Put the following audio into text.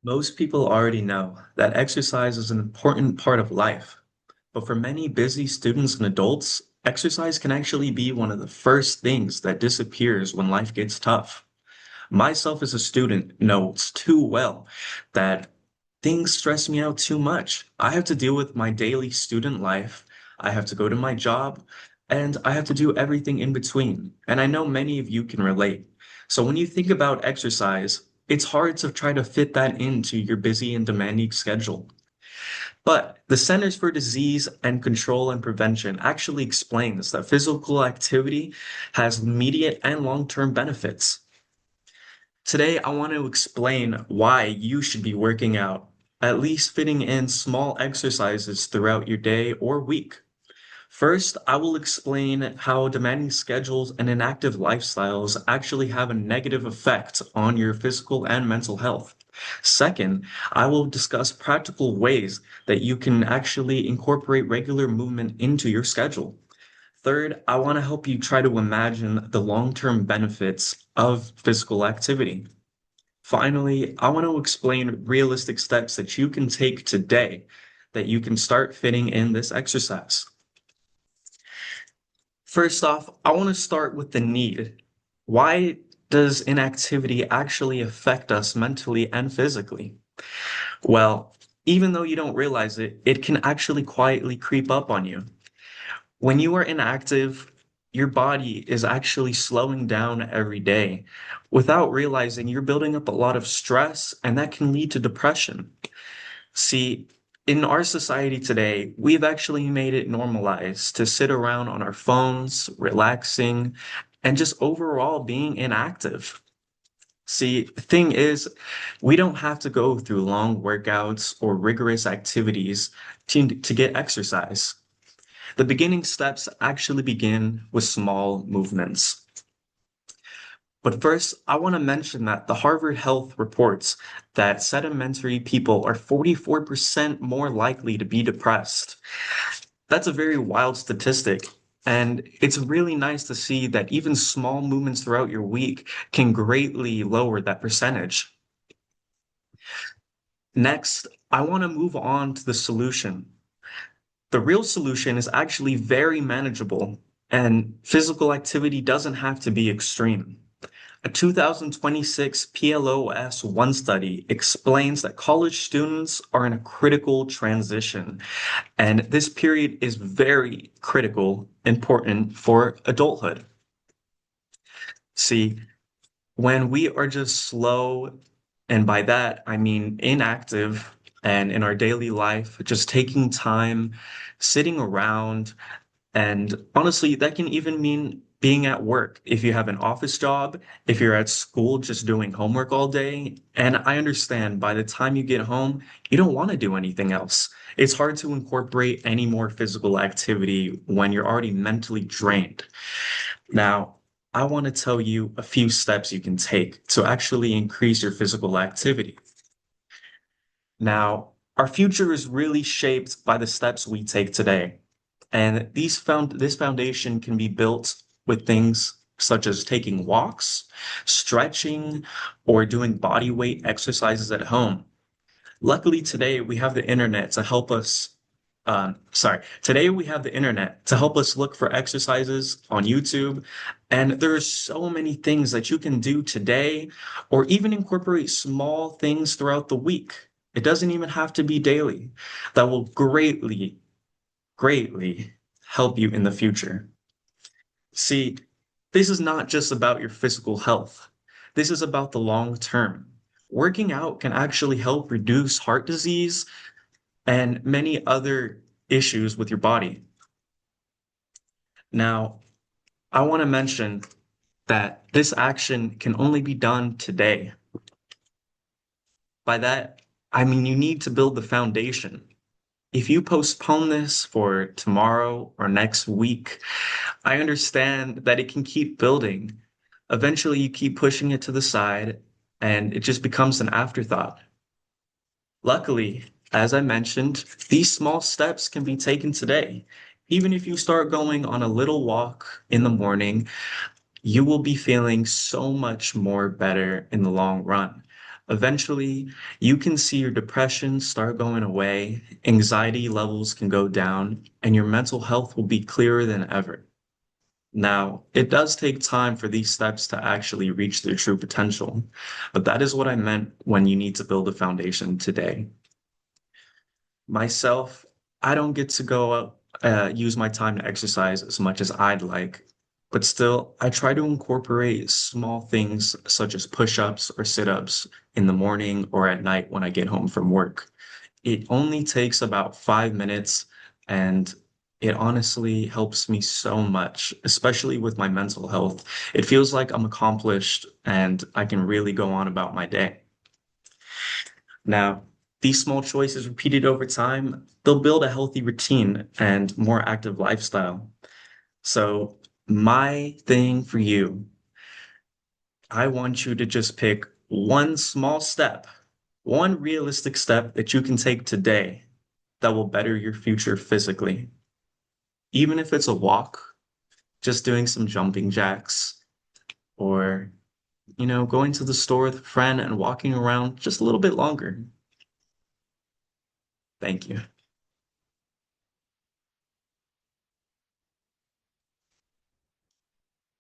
Most people already know that exercise is an important part of life, but for many busy students and adults, exercise can actually be one of the first things that disappears when life gets tough. Myself as a student knows too well that things stress me out too much. I have to deal with my daily student life, I have to go to my job, and I have to do everything in between. And I know many of you can relate. So when you think about exercise, it's hard to try to fit that into your busy and demanding schedule. But the Centers for Disease and Control and Prevention actually explains that physical activity has immediate and long-term benefits. Today, I want to explain why you should be working out, at least fitting in small exercises throughout your day or week. First, I will explain how demanding schedules and inactive lifestyles actually have a negative effect on your physical and mental health. Second, I will discuss practical ways that you can actually incorporate regular movement into your schedule. Third, I want to help you try to imagine the long-term benefits of physical activity. Finally, I want to explain realistic steps that you can take today that you can start fitting in this exercise. First off, I want to start with the need. Why does inactivity actually affect us mentally and physically? Well, even though you don't realize it, it can actually quietly creep up on you. When you are inactive, your body is actually slowing down every day. Without realizing, you're building up a lot of stress, and that can lead to depression. See, in our society today, we've actually made it normalized to sit around on our phones, relaxing, and just overall being inactive. See, the thing is, we don't have to go through long workouts or rigorous activities to get exercise. The beginning steps actually begin with small movements. But first, I want to mention that the Harvard Health reports that sedentary people are 44% more likely to be depressed. That's a very wild statistic. And it's really nice to see that even small movements throughout your week can greatly lower that percentage. Next, I want to move on to the solution. The real solution is actually very manageable, and physical activity doesn't have to be extreme. A 2026 PLOS One study explains that college students are in a critical transition, and this period is very critical, important for adulthood. See, when we are just slow, and by that I mean inactive, and in our daily life, just taking time, sitting around, and honestly, that can even mean being at work. If you have an office job, if you're at school just doing homework all day, and I understand by the time you get home, you don't want to do anything else. It's hard to incorporate any more physical activity when you're already mentally drained. Now, I want to tell you a few steps you can take to actually increase your physical activity. Now, our future is really shaped by the steps we take today. And this foundation can be built with things such as taking walks, stretching, or doing body weight exercises at home. Luckily, today we have the internet to help us. Today we have the internet to help us look for exercises on YouTube. And there's so many things that you can do today, or even incorporate small things throughout the week. It doesn't even have to be daily. That will greatly help you in the future. See, this is not just about your physical health. This is about the long term. Working out can actually help reduce heart disease and many other issues with your body. Now, I want to mention that this action can only be done today. By that, I mean you need to build the foundation. If you postpone this for tomorrow or next week, I understand that it can keep building. Eventually, you keep pushing it to the side and it just becomes an afterthought. Luckily, as I mentioned, these small steps can be taken today. Even if you start going on a little walk in the morning, you will be feeling so much more better in the long run. Eventually, you can see your depression start going away, anxiety levels can go down, and your mental health will be clearer than ever. Now, it does take time for these steps to actually reach their true potential, but that is what I meant when you need to build a foundation today. Myself, I don't get to go use my time to exercise as much as I'd like, but still, I try to incorporate small things such as push-ups or sit-ups in the morning or at night when I get home from work. It only takes about 5 minutes, and it honestly helps me so much, especially with my mental health. It feels like I'm accomplished and I can really go on about my day. Now, these small choices repeated over time, they'll build a healthy routine and more active lifestyle. So, my thing for you, I want you to just pick one small step, one realistic step that you can take today that will better your future physically. Even if it's a walk, just doing some jumping jacks, or, going to the store with a friend and walking around just a little bit longer. Thank you.